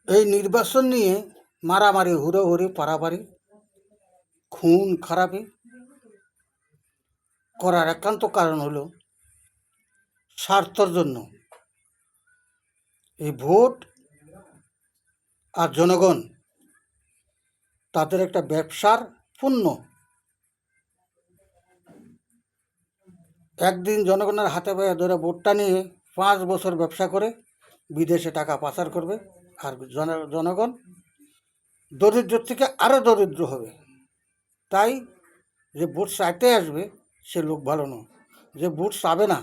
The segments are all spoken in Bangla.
এই নির্বাচন নিয়ে মারামারি, হুড়োহুড়ি, পারাপারি, খুন খারাপি করার একান্ত কারণ হলো স্বার্থর জন্য। এই ভোট আর জনগণ তাদের একটা ব্যবসার পণ্য। একদিন জনগণের হাতে পায়ে ধরে ভোটটা নিয়ে 5 বছর ব্যবসা করে বিদেশে টাকা পাচার করবে, আর জনগণ দরিদ্র থেকে আরও দরিদ্র হবে। তাই যে ভোট চাইতে আসবে সে লোক ভালো নয়, যে ভোট চাবে না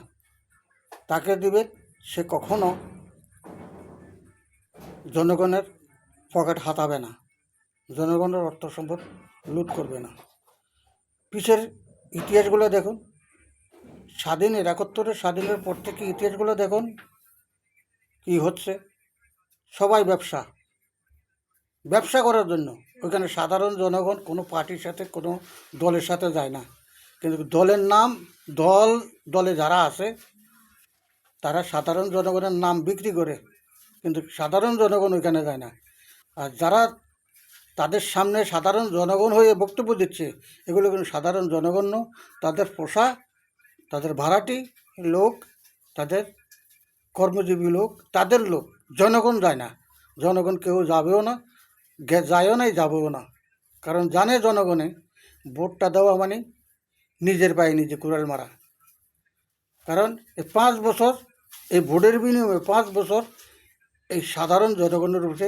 তাকে দিবে, সে কখনো জনগণের পকেট হাতাবে না, জনগণের অর্থ সম্পদ লুট করবে না। পিছের ইতিহাসগুলো দেখুন, স্বাধীনের 71-এর স্বাধীনের পর থেকে ইতিহাসগুলো দেখুন কি হচ্ছে। সবাই ব্যবসা ব্যবসা করার জন্য। ওইখানে সাধারণ জনগণ কোনো পার্টির সাথে, কোনো দলের সাথে যায় না, কিন্তু দলের নাম, দলে যারা আছে তারা সাধারণ জনগণের নাম বিক্রি করে, কিন্তু সাধারণ জনগণ ওইখানে যায় না। আর যারা তাদের সামনে সাধারণ জনগণ হয়ে বক্তব্য দিচ্ছে, এগুলো কিন্তু সাধারণ জনগণ নয়, তাদের পোষা, তাদের ভাড়াটি লোক, তাদের কর্মজীবী লোক, তাদের লোক। জনগণ যায় না, জনগণ কেউ যাবেও না, যায়ও নাই, যাবেও না। কারণ জানে জনগণে ভোটটা দেওয়া মানে নিজের পায়ে নিজে কুড়াল মারা। কারণ এই 5 বছর, এই ভোটের বিনিময়ে 5 বছর এই সাধারণ জনগণের উপরে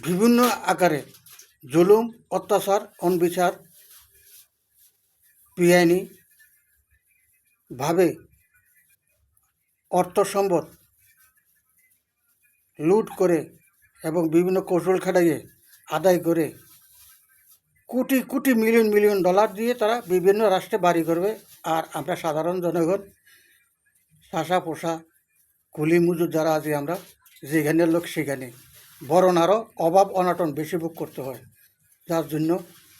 বিভিন্ন আকারে জুলুম, অত্যাচার, অনবিচার, বেআইনি ভাবে অর্থ সম্পদ লুট করে এবং বিভিন্ন কৌশল খাটাইয়ে আদায় করে crore crore, million million dollar দিয়ে তারা বিভিন্ন রাষ্ট্রে বাড়ি করবে। আর আমরা সাধারণ জনগণ, শাসা পোষা কুলি মজুর যারা আছি, আমরা যেখানের লোক সেখানে, বরং আরও অভাব অনাটন বেশি ভোগ করতে হয়। যার জন্য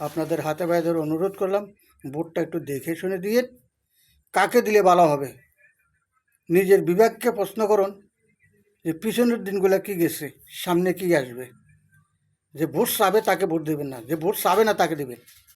আপনাদের হাতে পায়ে ধরে অনুরোধ করলাম, ভোটটা একটু দেখে শুনে দিয়ে কাকে দিলে ভালো হবে। নিজের বিবেককে প্রশ্ন করুন যে পিছনের দিনগুলো কী গেছে, সামনে কী আসবে। যে ভোট চাবে তাকে ভোট দেবেন না, যে ভোট চাবে না তাকে দেবেন।